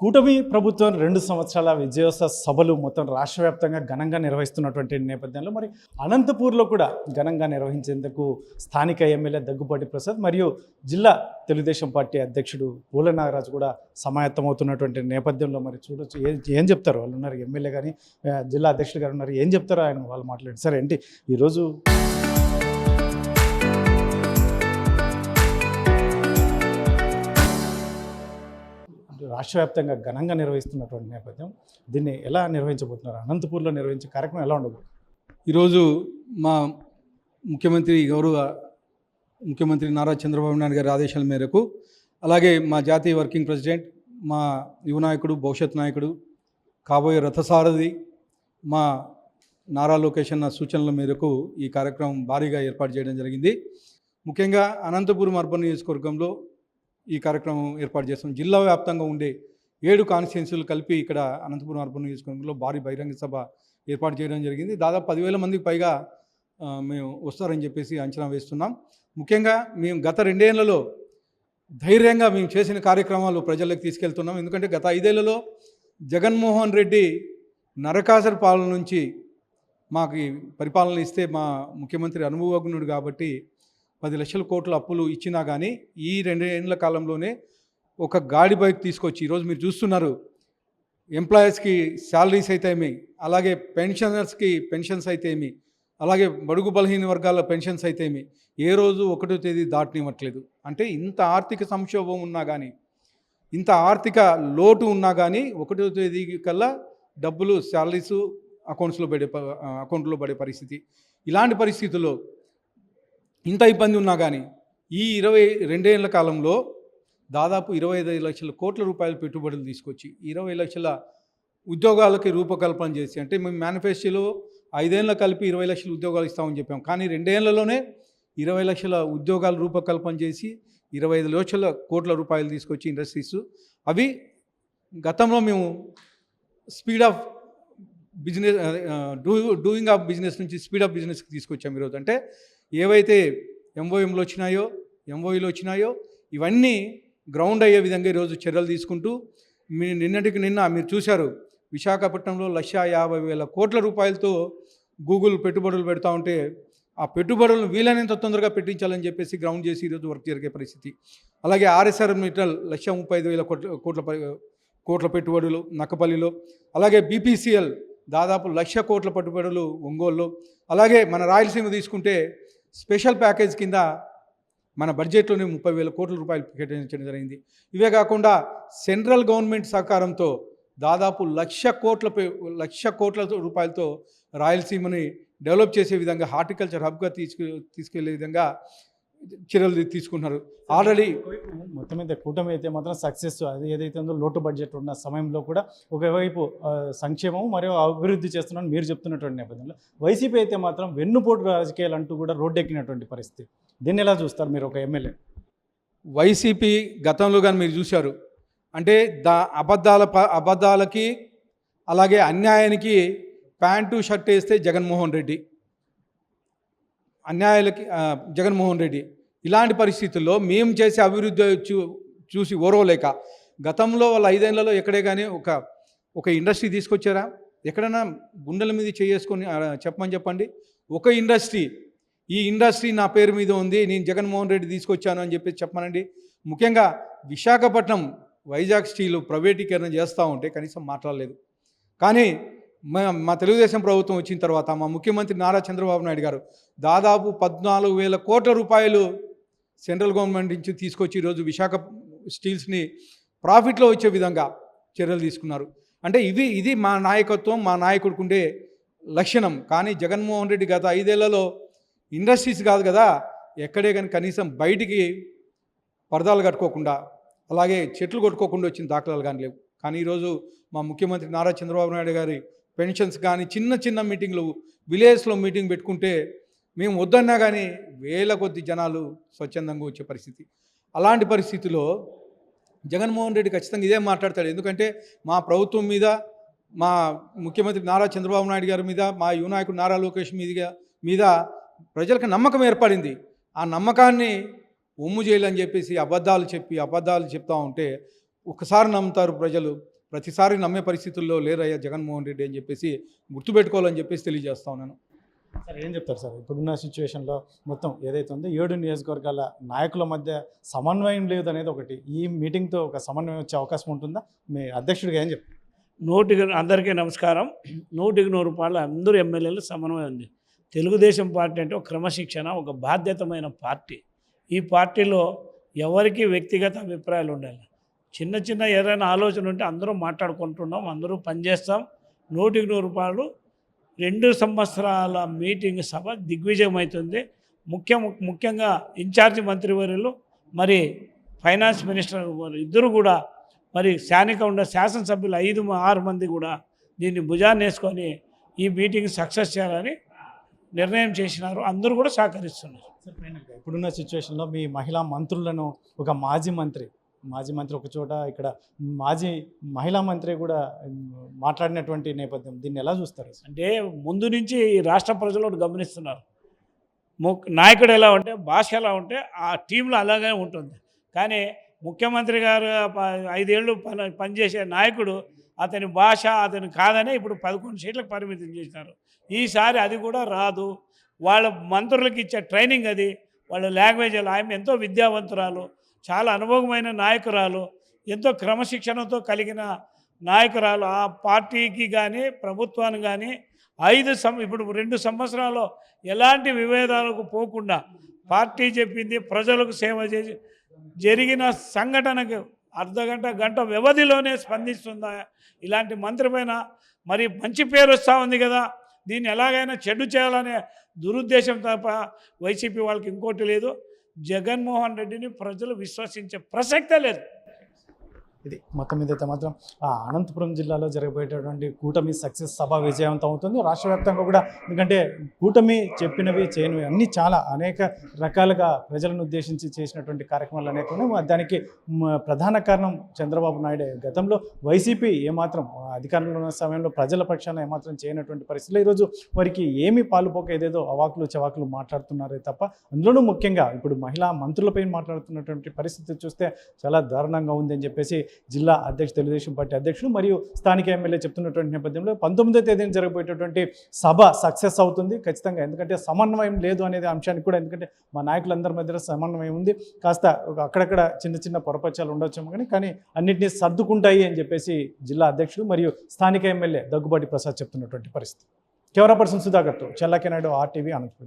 కూటమి ప్రభుత్వం 2 సంవత్సరాల విజయోత్సవ సభలు మొత్తం రాష్ట్ర వ్యాప్తంగా ఘనంగా నిర్వహిస్తున్నటువంటి నేపథ్యంలో మరి అనంతపూర్లో కూడా ఘనంగా నిర్వహించేందుకు స్థానిక ఎమ్మెల్యే దగ్గుపాటి ప్రసాద్ మరియు జిల్లా తెలుగుదేశం పార్టీ అధ్యక్షుడు పూల నాగరాజు కూడా సమాయత్తమవుతున్నటువంటి నేపథ్యంలో మరి చూడొచ్చు ఏం చెప్తారు వాళ్ళు ఉన్నారు ఎమ్మెల్యే కానీ జిల్లా అధ్యక్షుడు గారు ఉన్నారు ఏం చెప్తారో ఆయన వాళ్ళు మాట్లాడారు సరే ఏంటి ఈరోజు రాష్ట్ర వ్యాప్తంగా ఘనంగా నిర్వహిస్తున్నటువంటి నేపథ్యం దీన్ని ఎలా నిర్వహించబోతున్నారు అనంతపూర్లో నిర్వహించే కార్యక్రమం ఎలా ఉండబోతుంది ఈరోజు మా గౌరవ ముఖ్యమంత్రి నారా చంద్రబాబు నాయుడు గారి ఆదేశాల మేరకు అలాగే మా జాతీయ వర్కింగ్ ప్రెసిడెంట్ మా యువ నాయకుడు భవిష్యత్ నాయకుడు కాబోయే రథసారథి మా నారా లోకేష్ అన్న సూచనల మేరకు ఈ కార్యక్రమం భారీగా ఏర్పాటు చేయడం జరిగింది. ముఖ్యంగా అనంతపురం అర్బన్ నియోజకవర్గంలో ఈ కార్యక్రమం ఏర్పాటు చేస్తాం. జిల్లా వ్యాప్తంగా ఉండే 7 కాన్స్టిట్యున్సీలు కలిపి ఇక్కడ అనంతపురం అర్బన్ నియోజకవర్గంలో భారీ బహిరంగ సభ ఏర్పాటు చేయడం జరిగింది. దాదాపు 10,000 మందికి పైగా మేము వస్తారని చెప్పేసి అంచనా వేస్తున్నాం. ముఖ్యంగా మేము గత 2 ఏళ్లలో ధైర్యంగా మేము చేసిన కార్యక్రమాలు ప్రజలకు తీసుకెళ్తున్నాం. ఎందుకంటే గత 5 ఏళ్లలో జగన్మోహన్ రెడ్డి నరకాసుర పాలన నుంచి మాకు పరిపాలన ఇస్తే మా ముఖ్యమంత్రి అనుభవజ్ఞుడు కాబట్టి 10 లక్షల కోట్ల అప్పులు ఇచ్చినా కానీ ఈ 2 ఏళ్ల కాలంలోనే ఒక గాడి బైక్ తీసుకొచ్చి ఈరోజు మీరు చూస్తున్నారు. ఎంప్లాయీస్కి శాలరీస్ అయితే ఏమి, అలాగే పెన్షనర్స్కి పెన్షన్స్ అయితే ఏమి, అలాగే బడుగు బలహీన వర్గాల పెన్షన్స్ అయితే ఏమి ఏ రోజు 1వ తేదీ దాటనివ్వట్లేదు. అంటే ఇంత ఆర్థిక సంక్షోభం ఉన్నా కానీ, ఇంత ఆర్థిక లోటు ఉన్నా కానీ 1వ తేదీ కల్లా డబ్బులు శాలరీసు అకౌంట్లో పడే పరిస్థితి. ఇలాంటి పరిస్థితుల్లో ఇంత ఇబ్బంది ఉన్నా కానీ ఈ 22 ఏళ్ల కాలంలో దాదాపు 25 లక్షల కోట్ల రూపాయల పెట్టుబడులు తీసుకొచ్చి 20 లక్షల ఉద్యోగాలకి రూపకల్పన చేసి, అంటే మేము మేనిఫెస్టోలో 5 ఏళ్ళ కలిపి 20 లక్షల ఉద్యోగాలు ఇస్తామని చెప్పాం. కానీ 2 ఏళ్లలోనే 20 లక్షల ఉద్యోగాలు రూపకల్పన చేసి 25 లక్షల కోట్ల రూపాయలు తీసుకొచ్చి ఇండస్ట్రీస్ అవి గతంలో మేము speed of business doing of business నుంచి స్పీడ్ ఆఫ్ బిజినెస్కి తీసుకొచ్చాం. ఈరోజు అంటే ఏవైతే ఎంఓఎంలు వచ్చినాయో, ఎంఓఈలు వచ్చినాయో ఇవన్నీ గ్రౌండ్ అయ్యే విధంగా ఈరోజు చర్యలు తీసుకుంటూ నిన్నటికి నిన్న మీరు చూశారు, విశాఖపట్నంలో 150,000 కోట్ల రూపాయలతో గూగుల్ పెట్టుబడులు పెడతా ఉంటే ఆ పెట్టుబడులను వీలైనంత తొందరగా పెట్టించాలని చెప్పేసి గ్రౌండ్ చేసి ఈరోజు వర్క్ జరిగే పరిస్థితి. అలాగే ఆర్ఎస్ఆర్ మెటల్ 135,000 కోట్ల పెట్టుబడులు నక్కపల్లిలో, అలాగే బీపీసీఎల్ దాదాపు 1,00,000 కోట్ల పెట్టుబడులు ఒంగోలులో, అలాగే మన రాయలసీమ తీసుకుంటే స్పెషల్ ప్యాకేజ్ కింద మన బడ్జెట్లోనే 30,000 కోట్ల రూపాయలు కేటాయించడం జరిగింది. ఇవే కాకుండా సెంట్రల్ గవర్నమెంట్ సహకారంతో దాదాపు 1,00,000 కోట్ల రూపాయలతో రాయలసీమని డెవలప్ చేసే విధంగా హార్టికల్చర్ హబ్గా తీసుకెళ్లే విధంగా చర్యలు తీసుకుంటున్నారు. ఆల్రెడీ మొత్తం మీద కూటమి అయితే మాత్రం సక్సెస్ అది ఏదైతే ఉందో లోటు బడ్జెట్ ఉన్న సమయంలో కూడా ఒకవైపు సంక్షేమం మరియు అభివృద్ధి చేస్తున్నాను మీరు చెప్తున్నటువంటి నేపథ్యంలో వైసీపీ అయితే మాత్రం వెన్నుపోటు రాజకీయాలు అంటూ కూడా రోడ్డెక్కినటువంటి పరిస్థితి. దీన్ని ఎలా చూస్తారు మీరు ఒక ఎమ్మెల్యే? వైసీపీ గతంలో కానీ మీరు చూశారు అంటే అబద్ధాలకి అలాగే అన్యాయానికి ప్యాంటు షర్ట్ వేస్తే జగన్మోహన్ రెడ్డి ఇలాంటి పరిస్థితుల్లో మేము చేసే అభివృద్ధి చూసి ఓరవలేక గతంలో వాళ్ళ 5 ఏళ్లలో ఎక్కడే కానీ ఒక ఇండస్ట్రీ తీసుకొచ్చారా? ఎక్కడైనా గుండెల మీద చేసుకొని చెప్పండి. ఒక ఇండస్ట్రీ, ఈ ఇండస్ట్రీ నా పేరు మీద ఉంది, నేను జగన్మోహన్ రెడ్డి తీసుకొచ్చాను అని చెప్పేసి చెప్పమనండి. ముఖ్యంగా విశాఖపట్నం వైజాగ్ స్టీలు ప్రైవేటీకరణ చేస్తూ ఉంటే కనీసం మాట్లాడలేదు. కానీ మా తెలుగుదేశం ప్రభుత్వం వచ్చిన తర్వాత మా ముఖ్యమంత్రి నారా చంద్రబాబు నాయుడు గారు దాదాపు 14,000 కోట్ల రూపాయలు సెంట్రల్ గవర్నమెంట్ నుంచి తీసుకొచ్చి ఈరోజు విశాఖ స్టీల్స్ని ప్రాఫిట్లో వచ్చే విధంగా చర్యలు తీసుకున్నారు. అంటే ఇది మా నాయకత్వం, మా నాయకుడికి ఉండే లక్షణం. కానీ జగన్మోహన్ రెడ్డి గత 5 ఏళ్లలో ఇండస్ట్రీస్ కాదు కదా, ఎక్కడే కానీ కనీసం బయటికి పరదాలు కట్టుకోకుండా అలాగే చెట్లు కొట్టుకోకుండా వచ్చిన దాఖలాలు కానీ లేవు. కానీ ఈరోజు మా ముఖ్యమంత్రి నారా చంద్రబాబు నాయుడు గారి పెన్షన్స్ కానీ చిన్న మీటింగ్లు విలేజ్లో మీటింగ్ పెట్టుకుంటే మేము వద్దన్నా కానీ వేల కొద్ది జనాలు స్వచ్ఛందంగా వచ్చే పరిస్థితి. అలాంటి పరిస్థితిలో జగన్మోహన్ రెడ్డి ఖచ్చితంగా ఇదే మాట్లాడతాడు. ఎందుకంటే మా ప్రభుత్వం మీద, మా ముఖ్యమంత్రి నారా చంద్రబాబు నాయుడు గారి మీద, మా యువ నాయకుడు నారా లోకేష్ మీద ప్రజలకు నమ్మకం ఏర్పడింది. ఆ నమ్మకాన్ని ఒమ్ము చేయాలని చెప్పేసి అబద్ధాలు చెప్తా ఉంటే ఒకసారి నమ్ముతారు ప్రజలు, ప్రతిసారి నమ్మే పరిస్థితుల్లో లేరయ్యా జగన్మోహన్ రెడ్డి అని చెప్పేసి గుర్తుపెట్టుకోవాలని చెప్పేసి తెలియజేస్తా ఉన్నాను. సార్ ఏం చెప్తారు సార్ ఇప్పుడున్న సిచ్యువేషన్లో మొత్తం ఏదైతే ఉందో 7 నియోజకవర్గాల నాయకుల మధ్య సమన్వయం లేదు అనేది ఒకటి, ఈ మీటింగ్తో ఒక సమన్వయం వచ్చే అవకాశం ఉంటుందా? మీ అధ్యక్షుడిగా ఏం చెప్తారు? అందరికీ నమస్కారం. 100% అందరూ ఎమ్మెల్యేలు సమన్వయం ఉంది. తెలుగుదేశం పార్టీ అంటే ఒక క్రమశిక్షణ, ఒక బాధ్యతమైన పార్టీ. ఈ పార్టీలో ఎవరికి వ్యక్తిగత అభిప్రాయాలు ఉండాలి. చిన్న చిన్న ఏదైనా ఆలోచన ఉంటే అందరూ మాట్లాడుకుంటున్నాం, అందరూ పనిచేస్తాం. 100% 2 సంవత్సరాల మీటింగ్ సభ దిగ్విజయం అవుతుంది. ముఖ్యంగా ఇన్ఛార్జి మంత్రివర్యులు మరి ఫైనాన్స్ మినిస్టర్ ఇద్దరు కూడా మరి స్థానిక ఉన్న శాసనసభ్యులు 5-6 మంది కూడా దీన్ని భుజాన్ని వేసుకొని ఈ మీటింగ్ సక్సెస్ చేయాలని నిర్ణయం చేసినారు. అందరూ కూడా సహకరిస్తున్నారు. ఇప్పుడున్న సిచ్యువేషన్లో మీ మహిళా మంత్రులను ఒక మాజీ మంత్రి ఒక చోట, ఇక్కడ మాజీ మహిళా మంత్రి కూడా మాట్లాడినటువంటి నేపథ్యం, దీన్ని ఎలా చూస్తారు? అంటే ముందు నుంచి ఈ రాష్ట్ర ప్రజలు ఒకటి గమనిస్తున్నారు. నాయకుడు ఎలా ఉంటే భాష ఎలా ఉంటే ఆ టీంలో అలాగే ఉంటుంది. కానీ ముఖ్యమంత్రి గారు 5 ఏళ్ళు పనిచేసే నాయకుడు అతని భాష అతను కాదనే ఇప్పుడు 11 సీట్లకు పరిమితం చేసినారు. ఈసారి అది కూడా రాదు. వాళ్ళ మంత్రులకు ఇచ్చే ట్రైనింగ్ అది, వాళ్ళ లాంగ్వేజ్ ఆమె ఎంతో విద్యావంతురాలు, చాలా అనుభవమైన నాయకురాలు, ఎంతో క్రమశిక్షణతో కలిగిన నాయకురాలు. ఆ పార్టీకి కానీ ప్రభుత్వానికి కానీ ఇప్పుడు 2 సంవత్సరాలు ఎలాంటి విభేదాలకు పోకుండా పార్టీ చెప్పింది ప్రజలకు సేవ చేసి జరిగిన సంఘటనకు గంట వ్యవధిలోనే స్పందిస్తుందా? ఇలాంటి మంత్రి పైన మరి మంచి పేరు వస్తూ ఉంది కదా, దీన్ని ఎలాగైనా చెడు చేయాలనే దురుద్దేశం తప్ప వైసీపీ వాళ్ళకి ఇంకోటి లేదు. జగన్మోహన్ రెడ్డిని ప్రజలు విశ్వసించే ప్రసక్తే లేదు. ఇది మొత్తం మీద అయితే మాత్రం అనంతపురం జిల్లాలో జరగబోయేటటువంటి కూటమి సక్సెస్ సభ విజయవంతం అవుతుంది రాష్ట్ర వ్యాప్తంగా కూడా. ఎందుకంటే కూటమి చెప్పినవి చేయనివి అన్నీ చాలా అనేక రకాలుగా ప్రజలను ఉద్దేశించి చేసినటువంటి కార్యక్రమాలు అనేక ఉన్నాయి. దానికి ప్రధాన కారణం చంద్రబాబు నాయుడు. గతంలో వైసీపీ ఏమాత్రం అధికారంలో ఉన్న సమయంలో ప్రజల పక్షాన ఏమాత్రం చేయనటువంటి పరిస్థితుల్లో ఈరోజు వారికి ఏమీ పాలుపోక ఏదేదో అవాకులు చవాకులు మాట్లాడుతున్నారే తప్ప, అందులోనూ ముఖ్యంగా ఇప్పుడు మహిళా మంత్రులపై మాట్లాడుతున్నటువంటి పరిస్థితి చూస్తే చాలా దారుణంగా ఉందని చెప్పేసి జిల్లా తెలుగుదేశం పార్టీ అధ్యక్షులు మరియు స్థానిక ఎమ్మెల్యే చెప్తున్నటువంటి నేపథ్యంలో 19వ తేదీన జరగబోయేటటువంటి సభ సక్సెస్ అవుతుంది ఖచ్చితంగా. ఎందుకంటే సమన్వయం లేదు అనేది అంశానికి కూడా, ఎందుకంటే మా నాయకులందరి మధ్య సమన్వయం ఉంది, కాస్త అక్కడక్కడ చిన్న చిన్న పొరపచ్చాలు ఉండొచ్చేమో కానీ అన్నింటినీ సర్దుకుంటాయి అని చెప్పేసి జిల్లా అధ్యక్షులు మరియు స్థానిక ఎమ్మెల్యే దగ్గుబాటి ప్రసాద్ చెప్తున్నటువంటి పరిస్థితి. కెమెరా పర్సన్ సుధాకర్తో చెల్లాకి నాయుడు, RTV, అనంతపురం.